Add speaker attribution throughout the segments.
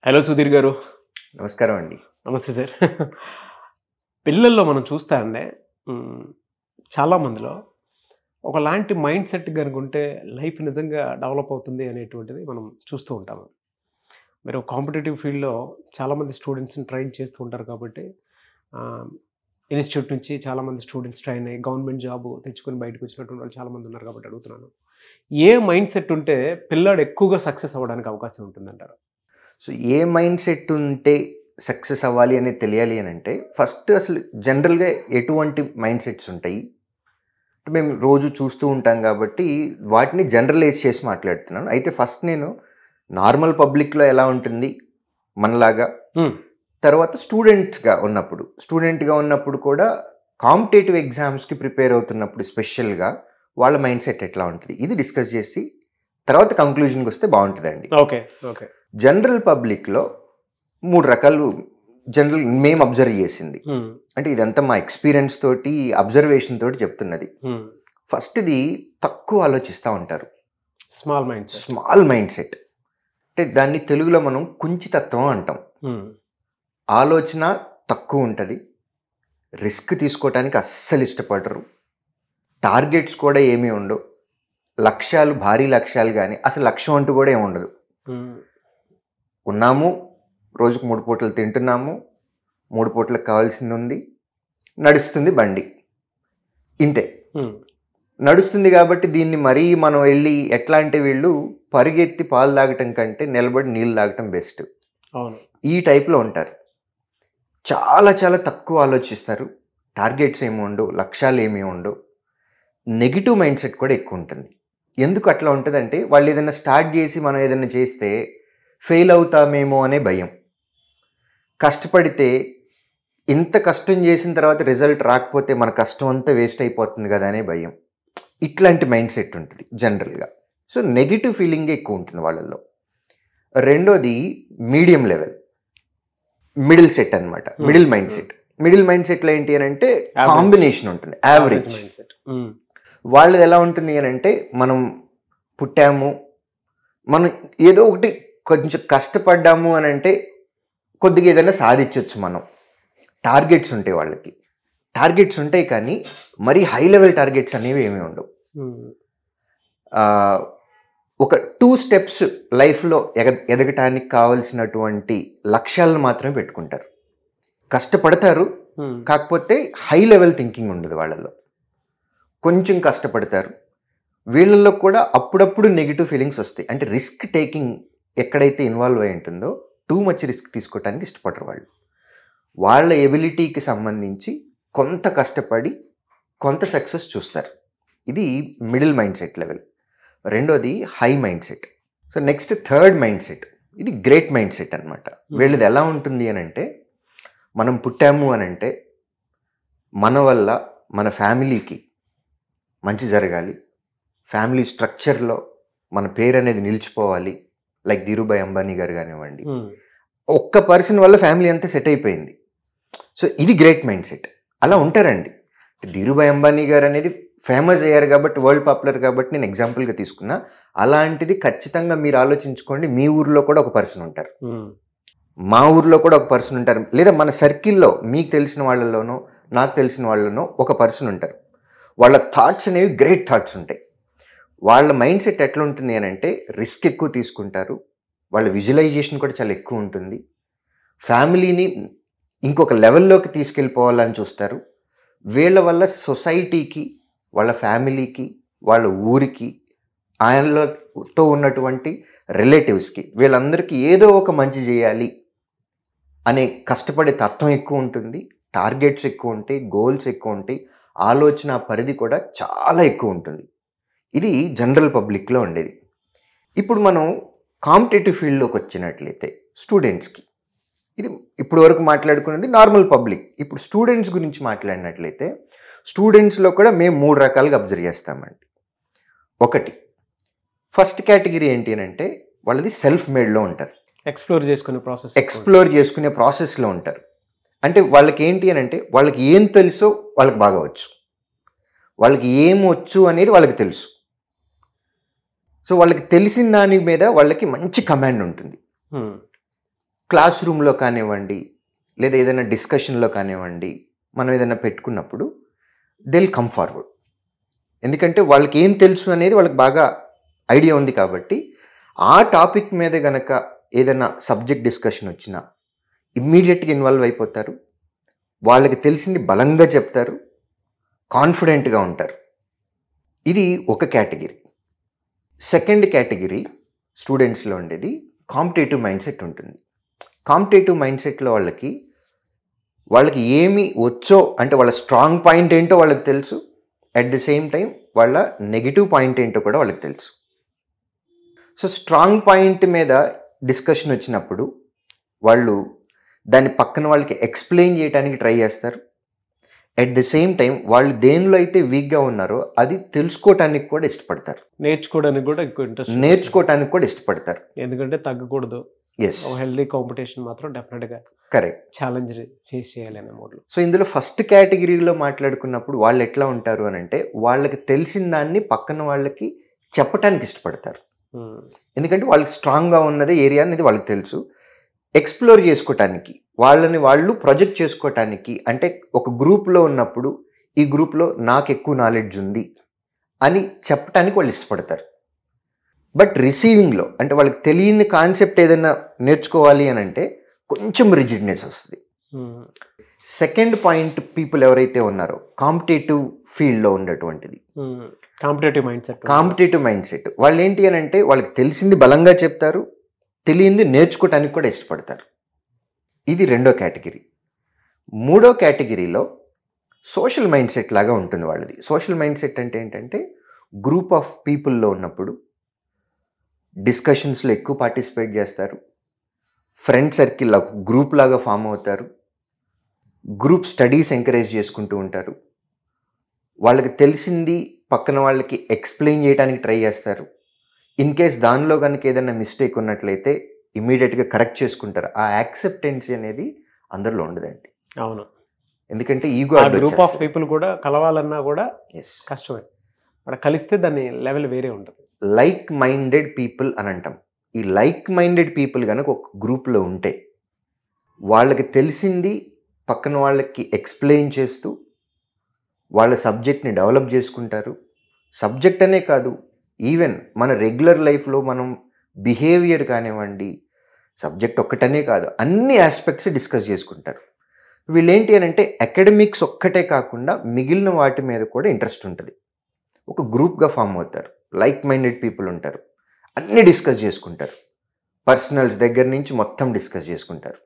Speaker 1: Hello Sudheer గారు.
Speaker 2: నమస్కారం అండి.
Speaker 1: నమస్తే సార్. పిల్లల్లో మనం చూస్తా అండి, చాలామందిలో ఒకలాంటి మైండ్ సెట్ కనుకుంటే లైఫ్ నిజంగా డెవలప్ అవుతుంది అనేటువంటిది మనం చూస్తూ ఉంటాము. మీరు కాంపిటేటివ్ ఫీల్డ్లో చాలామంది స్టూడెంట్స్ని ట్రైన్ చేస్తూ ఉంటారు కాబట్టి ఇన్స్టిట్యూట్ నుంచి చాలామంది స్టూడెంట్స్ ట్రైన్ అయ్యి గవర్నమెంట్ జాబ్ తెచ్చుకొని బయటకు వచ్చినటువంటి వాళ్ళు చాలామంది ఉన్నారు కాబట్టి అడుగుతున్నాను, ఏ మైండ్ సెట్ ఉంటే పిల్లాడు ఎక్కువగా సక్సెస్ అవ్వడానికి అవకాశం ఉంటుందంటారు?
Speaker 2: సో ఏ మైండ్ సెట్ ఉంటే సక్సెస్ అవ్వాలి అనేది తెలియాలి అని అంటే ఫస్ట్ అసలు జనరల్గా ఎటువంటి మైండ్ సెట్స్ ఉంటాయి మేము రోజు చూస్తూ ఉంటాం కాబట్టి వాటిని జనరలైజ్ చేసి మాట్లాడుతున్నాను. అయితే ఫస్ట్ నేను నార్మల్ పబ్లిక్లో ఎలా ఉంటుంది మనలాగా, తర్వాత స్టూడెంట్గా ఉన్నప్పుడు కూడా కాంపిటేటివ్ ఎగ్జామ్స్కి ప్రిపేర్ అవుతున్నప్పుడు స్పెషల్గా వాళ్ళ మైండ్ సెట్ ఎట్లా ఉంటుంది ఇది డిస్కస్ చేసి తర్వాత కంక్లూజన్కి వస్తే బాగుంటుందండి.
Speaker 1: Okay okay.
Speaker 2: జనరల్ పబ్లిక్లో 3 రకాలు మేము అబ్జర్వ్ చేసింది, అంటే ఇదంతా మా ఎక్స్పీరియన్స్ తోటి అబ్జర్వేషన్ తోటి చెప్తున్నది. ఫస్ట్ది తక్కువ ఆలోచిస్తూ ఉంటారు, స్మాల్ మైండ్ సెట్. అంటే దాన్ని తెలుగులో మనం కుంచితత్వం అంటాం. ఆలోచన తక్కువ ఉంటుంది, రిస్క్ తీసుకోవటానికి అస్సలు ఇష్టపడరు, టార్గెట్స్ కూడా ఏమీ ఉండవు, భారీ లక్ష్యాలు కానీ అసలు లక్ష్యం అంటూ కూడా ఏమి ఉండదు. ఉన్నాము, రోజుకు 3 పూటలు తింటున్నాము, 3 పూటలకు కావాల్సింది ఉంది, నడుస్తుంది బండి, ఇంతే. నడుస్తుంది కాబట్టి దీన్ని మరీ మనం వెళ్ళి ఎట్లా అంటే వీళ్ళు పరిగెత్తి పాలు తాగటం కంటే నిలబడి నీళ్ళు తాగటం బెస్ట్, ఈ టైప్లో ఉంటారు. చాలా చాలా తక్కువ ఆలోచిస్తారు, టార్గెట్స్ ఏమి ఉండవు, లక్ష్యాలు ఏమీ ఉండవు. నెగిటివ్ మైండ్ సెట్ కూడా ఎక్కువ ఉంటుంది. ఎందుకు అట్లా ఉంటుందంటే వాళ్ళు ఏదైనా స్టార్ట్ చేసి మనం ఏదైనా చేస్తే ఫెయిల్ అవుతామేమో అనే భయం, కష్టపడితే ఇంత కష్టం చేసిన తర్వాత రిజల్ట్ రాకపోతే మన కష్టం అంతా వేస్ట్ అయిపోతుంది కదా అనే భయం. ఇట్లాంటి మైండ్ సెట్ ఉంటుంది జనరల్గా. సో నెగిటివ్ ఫీలింగ్ ఎక్కువ ఉంటుంది వాళ్ళల్లో. రెండోది మీడియం లెవెల్, మిడిల్ సెట్ అనమాట, మిడిల్ మైండ్ సెట్లో ఏంటి అని అంటే కాంబినేషన్ ఉంటుంది, యావరేజ్. వాళ్ళది ఎలా ఉంటుంది అని అంటే మనం పుట్టాము, మనం ఏదో ఒకటి కొంచెం కష్టపడ్డాము అని అంటే కొద్దిగా ఏదైనా సాధించవచ్చు మనం. టార్గెట్స్ ఉంటాయి, వాళ్ళకి టార్గెట్స్ ఉంటాయి కానీ మరీ హై లెవెల్ టార్గెట్స్ అనేవి ఏమీ ఉండవు. ఒక 2 స్టెప్స్ లైఫ్లో ఎదగటానికి కావలసినటువంటి లక్ష్యాలను మాత్రమే పెట్టుకుంటారు, కష్టపడతారు కాకపోతే హై లెవెల్ థింకింగ్ ఉండదు వాళ్ళలో. కొంచెం కష్టపడతారు, వీళ్ళల్లో కూడా అప్పుడప్పుడు నెగిటివ్ ఫీలింగ్స్ వస్తాయి. అంటే రిస్క్ టేకింగ్ ఎక్కడైతే ఇన్వాల్వ్ అయి ఉంటుందో టూ మచ్ రిస్క్ తీసుకోవడానికి ఇష్టపడరు వాళ్ళు. వాళ్ళ ఎబిలిటీకి సంబంధించి కొంత కష్టపడి కొంత సక్సెస్ చూస్తారు. ఇది మిడిల్ మైండ్ సెట్ లెవెల్. రెండోది high mind set. So next third mind set, ఇది గ్రేట్ మైండ్ సెట్ అనమాట. వీళ్ళది ఎలా ఉంటుంది అని అంటే మనం పుట్టాము అని అంటే మన వల్ల మన ఫ్యామిలీకి మంచి జరగాలి, ఫ్యామిలీ స్ట్రక్చర్లో మన పేరు అనేది నిలిచిపోవాలి. లైక్ ధీరుభాయ్ అంబానీ గారు కానివ్వండి, ఒక్క పర్సన్ వల్ల ఫ్యామిలీ అంతా సెట్ అయిపోయింది. సో ఇది గ్రేట్ మైండ్ సెట్. అలా ఉంటారండి. ధీరుభాయ్ అంబానీ గారు అనేది ఫేమస్ అయ్యారు కాబట్టి, వరల్డ్ పాపులర్ కాబట్టి నేను ఎగ్జాంపుల్గా తీసుకున్నా. అలాంటిది ఖచ్చితంగా మీరు ఆలోచించుకోండి, మీ ఊర్లో కూడా ఒక పర్సన్ ఉంటారు, మా ఊర్లో కూడా ఒక పర్సన్ ఉంటారు, లేదా మన సర్కిల్లో మీకు తెలిసిన వాళ్ళలోనో నాకు తెలిసిన వాళ్ళలోనో ఒక పర్సన్ ఉంటారు. వాళ్ళ థాట్స్ అనేవి గ్రేట్ థాట్స్ ఉంటాయి. వాళ్ళ మైండ్ సెట్ ఎట్లా ఉంటుంది అని అంటే రిస్క్ ఎక్కువ తీసుకుంటారు, వాళ్ళ విజువలైజేషన్ కూడా చాలా ఎక్కువ ఉంటుంది, ఫ్యామిలీని ఇంకొక లెవెల్లోకి తీసుకెళ్ళిపోవాలని చూస్తారు. వీళ్ళ వల్ల సొసైటీకి, వాళ్ళ ఫ్యామిలీకి, వాళ్ళ ఊరికి, ఆయనతో ఉన్నటువంటి రిలేటివ్స్కి, వీళ్ళందరికీ ఏదో ఒక మంచి చేయాలి అనే కష్టపడే తత్వం ఎక్కువ ఉంటుంది, టార్గెట్స్ ఎక్కువ ఉంటాయి, గోల్స్ ఎక్కువ ఉంటాయి, ఆలోచన పరిధి కూడా చాలా ఎక్కువ ఉంటుంది. ఇది జనరల్ పబ్లిక్లో ఉండేది. ఇప్పుడు మనం కాంపిటేటివ్ ఫీల్డ్లోకి వచ్చినట్లయితే స్టూడెంట్స్కి, ఇది ఇప్పుడు వరకు మాట్లాడుకున్నది నార్మల్ పబ్లిక్. ఇప్పుడు స్టూడెంట్స్ గురించి మాట్లాడినట్లయితే స్టూడెంట్స్లో కూడా మేము 3 రకాలుగా అబ్జర్వ్ చేస్తామండి. ఒకటి, ఫస్ట్ కేటగిరీ ఏంటి అని అంటే వాళ్ళది సెల్ఫ్ మేడ్లో ఉంటారు, ఎక్స్ప్లోర్ చేసుకునే ప్రాసెస్లో ఉంటారు. అంటే వాళ్ళకి ఏంటి అని అంటే వాళ్ళకి ఏం తెలుసో వాళ్ళకి బాగా వచ్చు, వాళ్ళకి ఏం వచ్చు అనేది వాళ్ళకి తెలుసు. సో వాళ్ళకి తెలిసిన దాని మీద వాళ్ళకి మంచి కమాండ్ ఉంటుంది. క్లాస్ రూమ్లో కానివ్వండి, లేదా ఏదైనా డిస్కషన్లో కానివ్వండి, మనం ఏదైనా పెట్టుకున్నప్పుడు దే విల్ కమ్ ఫార్వర్డ్. ఎందుకంటే వాళ్ళకి ఏం తెలుసు అనేది వాళ్ళకి బాగా ఐడియా ఉంది కాబట్టి ఆ టాపిక్ మీద గనక ఏదైనా సబ్జెక్ట్ డిస్కషన్ వచ్చినా ఇమ్మీడియట్గా ఇన్వాల్వ్ అయిపోతారు. వాళ్ళకి తెలిసింది బలంగా చెప్తారు, కాన్ఫిడెంట్గా ఉంటారు. ఇది ఒక కేటగిరీ. సెకండ్ కేటగిరీ స్టూడెంట్స్లో ఉండేది కాంపిటేటివ్ మైండ్ సెట్ ఉంటుంది. కాంపిటేటివ్ మైండ్ సెట్లో వాళ్ళకి ఏమి వచ్చో అంటే వాళ్ళ స్ట్రాంగ్ పాయింట్ ఏంటో వాళ్ళకి తెలుసు, అట్ ది సేమ్ టైం వాళ్ళ నెగిటివ్ పాయింట్ ఏంటో కూడా వాళ్ళకి తెలుసు. సో స్ట్రాంగ్ పాయింట్ మీద డిస్కషన్ వచ్చినప్పుడు వాళ్ళు దాన్ని పక్కన వాళ్ళకి ఎక్స్ప్లెయిన్ చేయడానికి ట్రై చేస్తారు. అట్ ది సేమ్ టైం వాళ్ళు దేనిలో అయితే వీక్గా ఉన్నారో అది తెలుసుకోవటానికి కూడా ఇష్టపడతారు,
Speaker 1: నేర్చుకోవడానికి కూడా ఎక్కువ ఇంట్రెస్ట్,
Speaker 2: నేర్చుకోవటానికి కూడా ఇష్టపడతారు.
Speaker 1: ఎందుకంటే తగ్గకూడదు.
Speaker 2: ఎస్,
Speaker 1: హెల్దీ కాంపిటీషన్ మాత్రం డెఫినెట్గా
Speaker 2: కరెక్ట్,
Speaker 1: ఛాలెంజ్ ఫేస్ చేయాలి అనే మోడ్లో.
Speaker 2: సో ఇందులో ఫస్ట్ కేటగిరీలో మాట్లాడుకున్నప్పుడు వాళ్ళు ఎట్లా ఉంటారు అని అంటే వాళ్ళకి తెలిసిన దాన్ని పక్కన వాళ్ళకి చెప్పటానికి ఇష్టపడతారు. ఎందుకంటే వాళ్ళకి స్ట్రాంగ్గా ఉన్నది ఏరియా అనేది వాళ్ళకి తెలుసు. ఎక్స్ప్లోర్ చేసుకోవటానికి, వాళ్ళని వాళ్ళు ప్రొజెక్ట్ చేసుకోవటానికి, అంటే ఒక గ్రూప్లో ఉన్నప్పుడు ఈ గ్రూప్లో నాకు ఎక్కువ నాలెడ్జ్ ఉంది అని చెప్పటానికి వాళ్ళు ఇష్టపడతారు. బట్ రిసీవింగ్లో అంటే వాళ్ళకి తెలియని కాన్సెప్ట్ ఏదైనా నేర్చుకోవాలి అని అంటే కొంచెం రిజిడ్నెస్ వస్తుంది. సెకండ్ పాయింట్ పీపుల్ ఎవరైతే ఉన్నారో కాంపిటేటివ్ ఫీల్డ్లో ఉండేటువంటిది కాంపిటేటివ్ మైండ్ సెట్ వాళ్ళు ఏంటి అని అంటే వాళ్ళకి తెలిసింది బలంగా చెప్తారు, తెలియంది నేర్చుకోవటానికి కూడా ఇష్టపడతారు. ఇది రెండో కేటగిరీ. మూడో కేటగిరీలో సోషల్ మైండ్ సెట్ లాగా ఉంటుంది వాళ్ళది. సోషల్ మైండ్ సెట్ అంటే ఏంటంటే గ్రూప్ ఆఫ్ పీపుల్లో ఉన్నప్పుడు డిస్కషన్స్లో ఎక్కువ పార్టిసిపేట్ చేస్తారు, ఫ్రెండ్ సర్కిల్ గ్రూప్ లాగా ఫామ్ అవుతారు, గ్రూప్ స్టడీస్ ఎంకరేజ్ చేసుకుంటూ ఉంటారు, వాళ్ళకి తెలిసింది పక్కన వాళ్ళకి ఎక్స్ప్లెయిన్ చేయడానికి ట్రై చేస్తారు. ఇన్ కేస్ దానిలో కనుక ఏదైనా మిస్టేక్ ఉన్నట్లయితే ఇమ్మీడియట్గా కరెక్ట్ చేసుకుంటారు. ఆ యాక్సెప్టెన్సీ అనేది అందరిలో ఉండదండి.
Speaker 1: అవును,
Speaker 2: ఎందుకంటే ఈగో
Speaker 1: గ్రూప్ ఆఫ్ పీపుల్ కూడా కలవాలన్నా కూడా కష్టమే, అక్కడ కలిస్తే దాని లెవెల్ వేరే ఉంటుంది.
Speaker 2: లైక్ మైండెడ్ పీపుల్ అని అంటాం. ఈ లైక్ మైండెడ్ పీపుల్ కనుక ఒక గ్రూప్లో ఉంటే వాళ్ళకి తెలిసింది పక్కన వాళ్ళకి ఎక్స్ప్లెయిన్ చేస్తూ వాళ్ళ సబ్జెక్ట్ని డెవలప్ చేసుకుంటారు. సబ్జెక్ట్ అనే కాదు, ఈవెన్ మన రెగ్యులర్ లైఫ్లో మనం బిహేవియర్ కానివ్వండి, సబ్జెక్ట్ ఒక్కటనే కాదు అన్ని ఆస్పెక్ట్స్ డిస్కస్ చేసుకుంటారు. వీళ్ళేంటి అని అంటే అకాడమిక్స్ ఒక్కటే కాకుండా మిగిలిన వాటి మీద కూడా ఇంట్రెస్ట్ ఉంటుంది. ఒక గ్రూప్గా ఫామ్ అవుతారు, లైక్ మైండెడ్ పీపుల్ ఉంటారు, అన్నీ డిస్కస్ చేసుకుంటారు, పర్సనల్స్ దగ్గర నుంచి మొత్తం డిస్కస్ చేసుకుంటారు.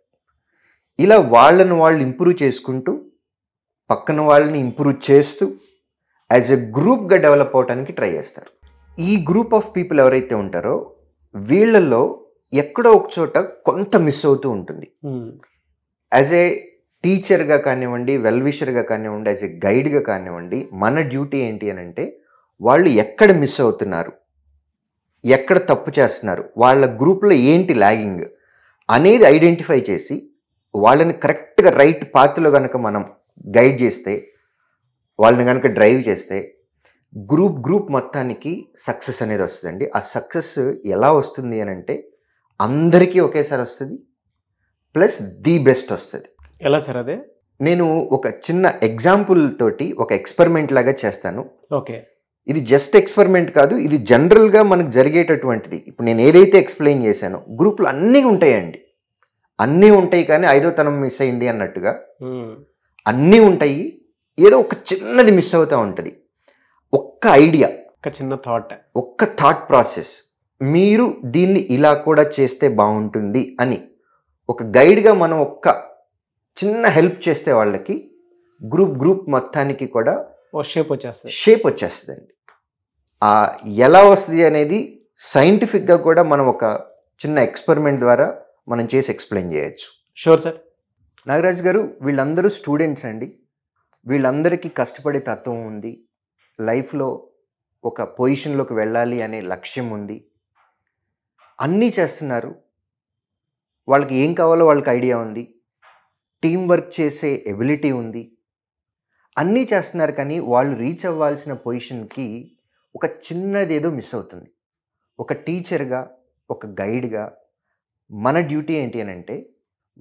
Speaker 2: ఇలా వాళ్ళని వాళ్ళు ఇంప్రూవ్ చేసుకుంటూ పక్కన వాళ్ళని ఇంప్రూవ్ చేస్తూ యాజ్ ఎ గ్రూప్గా డెవలప్ అవడానికి ట్రై చేస్తారు. ఈ గ్రూప్ ఆఫ్ పీపుల్ ఎవరైతే ఉంటారో వీళ్ళల్లో ఎక్కడో ఒక చోట కొంత మిస్ అవుతూ ఉంటుంది. యాజ్ ఏ టీచర్గా కానివ్వండి, వెల్విషర్గా కానివ్వండి, యాజ్ ఏ గైడ్గా కానివ్వండి, మన డ్యూటీ ఏంటి అని అంటే వాళ్ళు ఎక్కడ మిస్ అవుతున్నారు, ఎక్కడ తప్పు చేస్తున్నారు, వాళ్ళ గ్రూప్లో ఏంటి లాగింగ్ అనేది ఐడెంటిఫై చేసి వాళ్ళని కరెక్ట్గా రైట్ పాత్లో కనుక మనం గైడ్ చేస్తే, వాళ్ళని కనుక డ్రైవ్ చేస్తే గ్రూప్ మొత్తానికి సక్సెస్ అనేది వస్తుందండి. ఆ సక్సెస్ ఎలా వస్తుంది అని అంటే అందరికీ ఒకేసారి వస్తుంది, ప్లస్ ది బెస్ట్ వస్తుంది.
Speaker 1: ఎలా సార్ అదే?
Speaker 2: నేను ఒక చిన్న ఎగ్జాంపుల్ తోటి ఒక ఎక్స్పెరిమెంట్ లాగా చేస్తాను.
Speaker 1: ఓకే,
Speaker 2: ఇది జస్ట్ ఎక్స్పెరిమెంట్ కాదు, ఇది జనరల్గా మనకు జరిగేటటువంటిది. ఇప్పుడు నేను ఏదైతే ఎక్స్ప్లెయిన్ చేశానో గ్రూప్లో అన్నీ ఉంటాయండి, అన్నీ ఉంటాయి, కానీ ఐదో తనం మిస్ అయింది అన్నట్టుగా అన్నీ ఉంటాయి, ఏదో ఒక చిన్నది మిస్ అవుతూ ఉంటుంది. ఒక్క ఐడియా, ఒక్క థాట్ ప్రాసెస్, మీరు దీన్ని ఇలా కూడా చేస్తే బాగుంటుంది అని ఒక గైడ్గా మనం ఒక్క చిన్న హెల్ప్ చేస్తే వాళ్ళకి గ్రూప్ మొత్తానికి కూడా షేప్ వచ్చేస్తుందండి. ఎలా వస్తుంది అనేది సైంటిఫిక్గా కూడా మనం ఒక చిన్న ఎక్స్పెరిమెంట్ ద్వారా మనం చేసి ఎక్స్ప్లెయిన్ చేయొచ్చు.
Speaker 1: Sure sir.
Speaker 2: నాగరాజ్ గారు, వీళ్ళందరూ స్టూడెంట్స్ అండి, వీళ్ళందరికీ కష్టపడే తత్వం ఉంది, లైఫ్లో ఒక పొజిషన్లోకి వెళ్ళాలి అనే లక్ష్యం ఉంది, అన్నీ చేస్తున్నారు, వాళ్ళకి ఏం కావాలో వాళ్ళకి ఐడియా ఉంది, టీం వర్క్ చేసే ఎబిలిటీ ఉంది, అన్నీ చేస్తున్నారు. కానీ వాళ్ళు రీచ్ అవ్వాల్సిన పొజిషన్కి ఒక చిన్నది ఏదో మిస్ అవుతుంది. ఒక టీచర్గా, ఒక గైడ్గా మన డ్యూటీ ఏంటి అని అంటే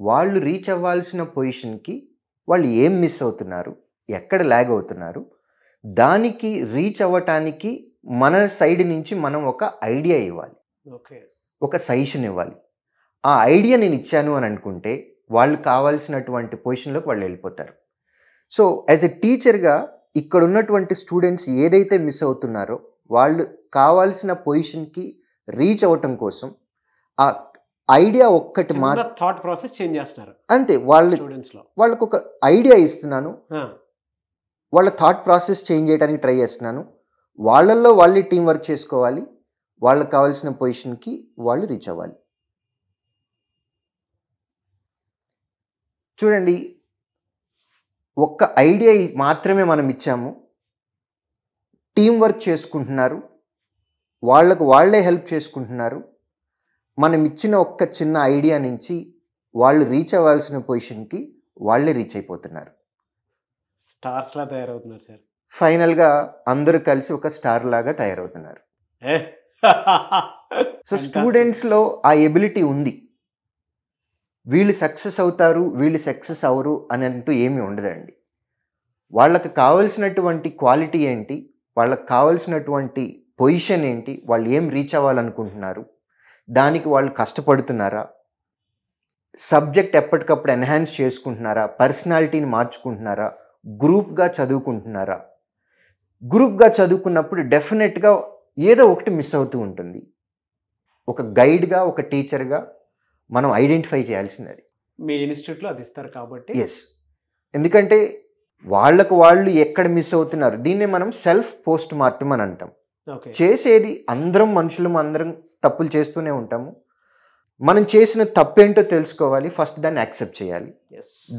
Speaker 2: వాళ్ళు రీచ్ అవ్వాల్సిన పొజిషన్కి వాళ్ళు ఏం మిస్ అవుతున్నారు, ఎక్కడ ల్యాగ్ అవుతున్నారు, దానికి రీచ్ అవ్వటానికి మన సైడ్ నుంచి మనం ఒక ఐడియా ఇవ్వాలి, ఒక సజెషన్ ఇవ్వాలి. ఆ ఐడియా నేను ఇచ్చాను అని అనుకుంటే వాళ్ళు కావాల్సినటువంటి పొజిషన్లోకి వాళ్ళు వెళ్ళిపోతారు. సో యాజ్ ఎ టీచర్గా ఇక్కడ ఉన్నటువంటి స్టూడెంట్స్ ఏదైతే మిస్ అవుతున్నారో వాళ్ళు కావాల్సిన పొజిషన్కి రీచ్ అవ్వటం కోసం ఆ ఐడియా ఒక్కటి
Speaker 1: థాట్ ప్రాసెస్ చేంజ్ చేస్తున్నారు
Speaker 2: అంతే. వాళ్ళకు ఒక ఐడియా ఇస్తున్నాను, వాళ్ళ థాట్ ప్రాసెస్ చేంజ్ చేయడానికి ట్రై చేస్తున్నాను. వాళ్ళల్లో వాళ్ళే టీం వర్క్ చేసుకోవాలి, వాళ్ళకి కావాల్సిన పొజిషన్కి వాళ్ళు రీచ్ అవ్వాలి. చూడండి, ఒక్క ఐడియా మాత్రమే మనం ఇచ్చాము, టీం వర్క్ చేసుకుంటున్నారు, వాళ్ళకు వాళ్ళే హెల్ప్ చేసుకుంటున్నారు. మనం ఇచ్చిన ఒక్క చిన్న ఐడియా నుంచి వాళ్ళు రీచ్ అవ్వాల్సిన పొజిషన్కి వాళ్ళే రీచ్ అయిపోతున్నారు.
Speaker 1: స్టార్స్లా తయారవుతున్నారు సార్.
Speaker 2: ఫైనల్గా అందరూ కలిసి ఒక స్టార్ లాగా తయారవుతున్నారు. సో స్టూడెంట్స్లో ఆ ఎబిలిటీ ఉంది. వీళ్ళు సక్సెస్ అవుతారు, వీళ్ళు సక్సెస్ అవరు అని అంటూ ఏమీ ఉండదండి. వాళ్ళకి కావాల్సినటువంటి క్వాలిటీ ఏంటి, వాళ్ళకి కావాల్సినటువంటి పొజిషన్ ఏంటి, వాళ్ళు ఏం రీచ్ అవ్వాలనుకుంటున్నారు, దానికి వాళ్ళు కష్టపడుతున్నారా, సబ్జెక్ట్ ఎప్పటికప్పుడు ఎన్హాన్స్ చేసుకుంటున్నారా, పర్సనాలిటీని మార్చుకుంటున్నారా, గ్రూప్గా చదువుకుంటున్నారా. గ్రూప్గా చదువుకున్నప్పుడు డెఫినెట్గా ఏదో ఒకటి మిస్ అవుతూ ఉంటుంది. ఒక గైడ్గా, ఒక టీచర్గా మనం ఐడెంటిఫై చేయాల్సినది.
Speaker 1: మీ ఇన్స్టిట్యూట్లో అది ఇస్తారు కాబట్టి.
Speaker 2: ఎస్, ఎందుకంటే వాళ్ళకు వాళ్ళు ఎక్కడ మిస్ అవుతున్నారు, దీన్నే మనం సెల్ఫ్ పోస్ట్ మార్టం అని అంటాం. చేసేది అందరం మనుషులు, అందరం తప్పులు చేస్తూనే ఉంటాము. మనం చేసిన తప్పేంటో తెలుసుకోవాలి, ఫస్ట్ దాన్ని యాక్సెప్ట్ చేయాలి,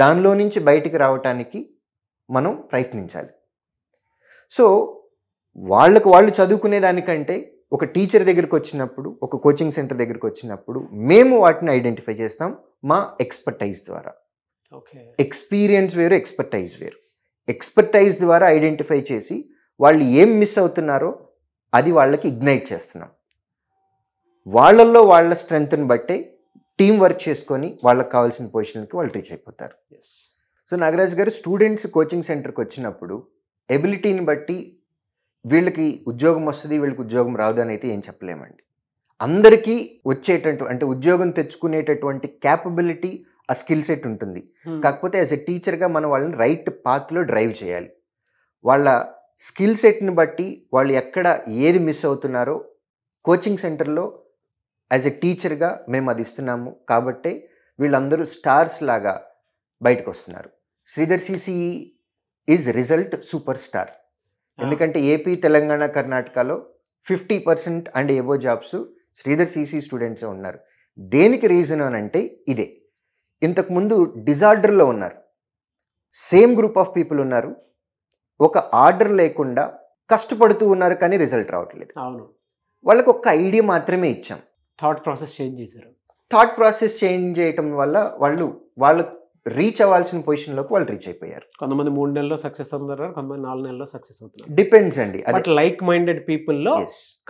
Speaker 2: దానిలో నుంచి బయటికి రావటానికి మనం ప్రయత్నించాలి. సో వాళ్ళకు వాళ్ళు చదువుకునే దానికంటే ఒక టీచర్ దగ్గరికి వచ్చినప్పుడు, ఒక కోచింగ్ సెంటర్ దగ్గరికి వచ్చినప్పుడు మేము వాటిని ఐడెంటిఫై చేస్తాం మా ఎక్స్పర్టైజ్ ద్వారా. ఎక్స్పీరియన్స్ వేరు, ఎక్స్పర్టైజ్ వేరు. ఎక్స్పర్టైజ్ ద్వారా ఐడెంటిఫై చేసి వాళ్ళు ఏం మిస్ అవుతున్నారో అది వాళ్ళకి ఇగ్నైట్ చేస్తున్నాం. వాళ్ళల్లో వాళ్ళ స్ట్రెంగ్త్ని బట్టే టీం వర్క్ చేసుకొని వాళ్ళకి కావాల్సిన పొజిషన్కి వాళ్ళు రీచ్ అయిపోతారు. సో నాగరాజ్ గారు, స్టూడెంట్స్ కోచింగ్ సెంటర్కి వచ్చినప్పుడు ఎబిలిటీని బట్టి వీళ్ళకి ఉద్యోగం వస్తుంది, వీళ్ళకి ఉద్యోగం రాదు అని అయితే ఏం చెప్పలేమండి. అందరికీ అంటే ఉద్యోగం తెచ్చుకునేటటువంటి క్యాపబిలిటీ, ఆ స్కిల్ సెట్ ఉంటుంది. కాకపోతే యాజ్ ఎ టీచర్గా మనం వాళ్ళని రైట్ పాత్లో డ్రైవ్ చేయాలి. వాళ్ళ స్కిల్ సెట్ని బట్టి వాళ్ళు ఎక్కడ ఏది మిస్ అవుతున్నారో కోచింగ్ సెంటర్లో యాజ్ ఎ టీచర్గా మేము అది ఇస్తున్నాము. కాబట్టే వీళ్ళందరూ స్టార్స్ లాగా బయటకు వస్తున్నారు. Sridhar CCE is result super star. ఎందుకంటే ఏపీ, తెలంగాణ, కర్ణాటకలో 50% and above jobs Sridhar CCE స్టూడెంట్సే ఉన్నారు. దేనికి రీజన్ అని అంటే ఇదే. ఇంతకుముందు డిజార్డర్లో ఉన్నారు, సేమ్ గ్రూప్ ఆఫ్ పీపుల్ ఉన్నారు, ఒక ఆర్డర్ లేకుండా కష్టపడుతూ ఉన్నారు, కానీ రిజల్ట్ రావట్లేదు.
Speaker 1: అవును,
Speaker 2: వాళ్ళకి ఒక ఐడియా మాత్రమే ఇచ్చాం.
Speaker 1: థాట్ ప్రాసెస్ చేంజ్ చేశారు.
Speaker 2: థాట్ ప్రాసెస్ చేంజ్ చేయటం వల్ల వాళ్ళు రీచ్ అవ్వాల్సిన పొజిషన్లోకి వాళ్ళు రీచ్ అయిపోయారు.
Speaker 1: కొంతమంది 3 నెలల్లో సక్సెస్ అవుతున్నారు, కొంతమంది 4 నెలల్లో సక్సెస్ అవుతున్నారు.
Speaker 2: డిపెండ్స్ అండి.
Speaker 1: బట్ లైక్ మైండెడ్ పీపుల్లో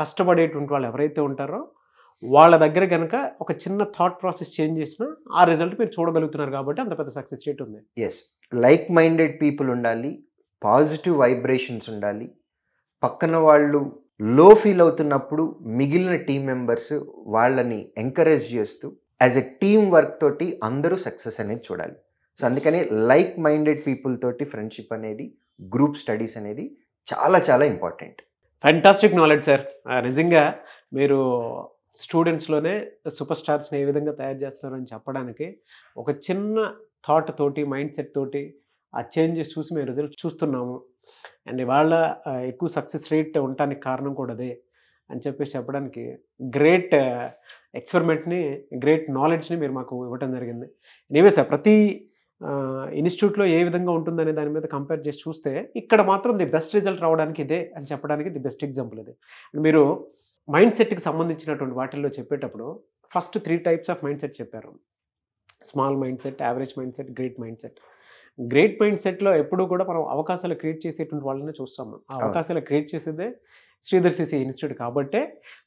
Speaker 1: కష్టపడేటువంటి వాళ్ళు ఎవరైతే ఉంటారో వాళ్ళ దగ్గర కనుక ఒక చిన్న థాట్ ప్రాసెస్ చేంజ్ చేసినా ఆ రిజల్ట్ మీరు చూడగలుగుతున్నారు కాబట్టి అంత పెద్ద సక్సెస్ రేట్ ఉంది.
Speaker 2: ఎస్, లైక్ మైండెడ్ పీపుల్ ఉండాలి, పాజిటివ్ వైబ్రేషన్స్ ఉండాలి. పక్కన వాళ్ళు లో ఫీల్ అవుతున్నప్పుడు మిగిలిన టీం మెంబర్స్ వాళ్ళని ఎంకరేజ్ చేస్తూ యాజ్ ఎ టీమ్ వర్క్ తోటి అందరూ సక్సెస్ అనేది చూడాలి. సో అందుకని లైక్ మైండెడ్ పీపుల్ తోటి ఫ్రెండ్షిప్ అనేది, గ్రూప్ స్టడీస్ అనేది చాలా చాలా ఇంపార్టెంట్.
Speaker 1: Fantastic knowledge sir. నిజంగా మీరు స్టూడెంట్స్లోనే సూపర్ స్టార్స్ని ఏ విధంగా తయారు చేస్తున్నారని చెప్పడానికి ఒక చిన్న థాట్ తోటి, మైండ్ సెట్ తోటి ఆ చేంజెస్ చూసి మేము రిజల్ట్ చూస్తున్నాము. అండ్ ఇవాళ ఎక్కువ సక్సెస్ రేట్ ఉండటానికి కారణం కూడా అదే అని చెప్పేసి చెప్పడానికి గ్రేట్ ఎక్స్పెరిమెంట్ని, గ్రేట్ నాలెడ్జ్ని మీరు మాకు ఇవ్వటం జరిగింది. నేవే సార్, ప్రతి ఇన్స్టిట్యూట్లో ఏ విధంగా ఉంటుందనే దాని మీద కంపేర్ చేసి చూస్తే ఇక్కడ మాత్రం ది బెస్ట్ రిజల్ట్ రావడానికి ఇదే అని చెప్పడానికి ది బెస్ట్ ఎగ్జాంపుల్ ఇది. మీరు మైండ్ సెట్కి సంబంధించినటువంటి వాటిల్లో చెప్పేటప్పుడు first 3 types of mind set చెప్పారు. Small mind set, average mind set, great mind set. Great mind సెట్లో ఎప్పుడూ కూడా మనం అవకాశాలు క్రియేట్ చేసేటువంటి వాళ్ళని చూస్తాము. ఆ అవకాశాలు క్రియేట్ చేసేదే శ్రీధర్ సిసి ఇన్స్టిట్యూట్ కాబట్టే.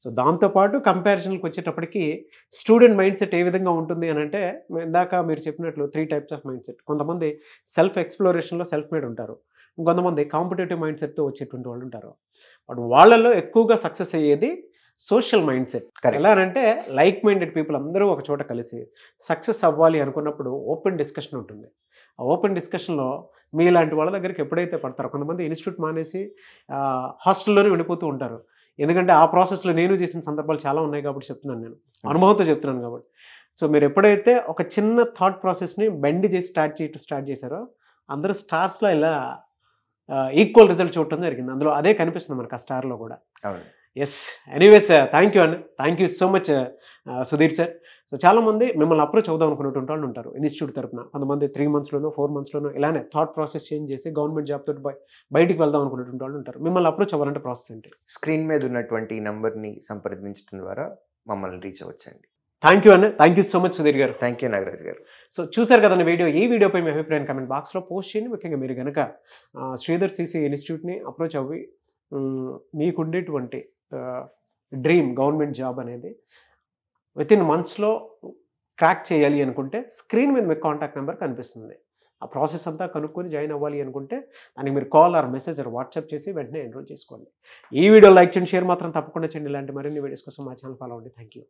Speaker 1: సో దాంతోపాటు కంపారిజన్కి వచ్చేటప్పటికి స్టూడెంట్ మైండ్ సెట్ ఏ విధంగా ఉంటుంది అని అంటే, ఇందాక మీరు చెప్పినట్లు 3 టైప్స్ ఆఫ్ మైండ్ సెట్. కొంతమంది సెల్ఫ్ ఎక్స్‌ప్లోరేషన్‌లో సెల్ఫ్ మేడ్ ఉంటారు. ఇంకొంతమంది కాంపిటేటివ్ మైండ్ సెట్‌తో వచ్చేటువంటి వాళ్ళు ఉంటారు. బట్ వాళ్ళలో ఎక్కువగా సక్సెస్ అయ్యేది సోషల్ మైండ్ సెట్.
Speaker 2: Correct.
Speaker 1: ఎలా అంటే లైక్ మైండెడ్ పీపుల్ అందరూ ఒక చోట కలిసి సక్సెస్ అవ్వాలి అనుకున్నప్పుడు ఓపెన్ డిస్కషన్ ఉంటుంది. ఆ ఓపెన్ డిస్కషన్‌లో మీలాంటి వాళ్ళ దగ్గరికి ఎప్పుడైతే పడతారో, కొంతమంది ఇన్స్టిట్యూట్ మానేసి హాస్టల్లోనే ఉండిపోతూ ఉంటారు. ఎందుకంటే ఆ ప్రాసెస్‌లో నేను చేసిన సందర్భాలు చాలా ఉన్నాయి కాబట్టి చెప్తున్నాను నేను. అనుభవంతో చెప్తున్నాను కాబట్టి. సో మీరు ఎప్పుడైతే ఒక చిన్న థాట్ ప్రాసెస్‌ని బెండ్ చేసి స్టార్ట్ చేశారో, అందరూ స్టార్స్‌లో ఇలా ఈక్వల్ రిజల్ట్ చూడటం జరిగింది. అందులో అదే కనిపిస్తుంది మనకు ఆ స్టార్‌లో కూడా.
Speaker 2: అవును.
Speaker 1: ఎస్. ఎనీవేస్ థ్యాంక్ యూ అండి. Thank you so much Sudheer sir. So చాలామంది మిమ్మల్ని అప్రోచ్ అవుదాం అనుకునేటువంటి వాళ్ళు ఉంటారు ఇన్స్టిట్యూట్ తరపున. కొంతమంది 3 మంత్స్‌లోనో 4 మంత్స్‌లోనో ఇలానే థాట్ ప్రాసెస్ చేంజ్ చేసి గవర్నమెంట్ జాబ్ తోటి బయటికి వెళ్దాం అనుకునేటువంటి వాళ్ళు ఉంటారు. మిమ్మల్ని అప్రోచ్ అవ్వాలంటే ప్రాసెస్ ఏంటి?
Speaker 2: స్క్రీన్ మీద ఉన్నటువంటి నంబర్ని సంప్రదించడం ద్వారా మమ్మల్ని రీచ్ అవ్వచ్చండి.
Speaker 1: థ్యాంక్ యూ అండి. Thank you so much Sudheer garu.
Speaker 2: Thank you Nagaraj గారు.
Speaker 1: సో చూసారు కదండి వీడియో. ఈ వీడియోపై మీ అభిప్రాయం కామెంట్ బాక్స్లో పోస్ట్ చేయండి. ముఖ్యంగా మీరు కనుక శ్రీధర్ సిసి ఇన్స్టిట్యూట్ని అప్రోచ్ అవ్వి మీకుండేటువంటి డ్రీమ్ గవర్నమెంట్ జాబ్ అనేది వితిన్ మంత్స్లో క్రాక్ చేయాలి అనుకుంటే స్క్రీన్ మీద మీకు కాంటాక్ట్ నెంబర్ కనిపిస్తుంది. ఆ ప్రాసెస్ అంతా కనుక్కొని జాయిన్ అవ్వాలి అనుకుంటే దానికి మీరు call or message or WhatsApp చేసి వెంటనే ఎన్రోల్ చేసుకోండి. ఈ వీడియో లైక్ చేయండి, షేర్ మాత్రం తప్పకుండా చేయండి. ఇలాంటి మరిన్ని వీడియోస్ కోసం మా ఛానల్ ఫాలో అవ్వండి. Thank you.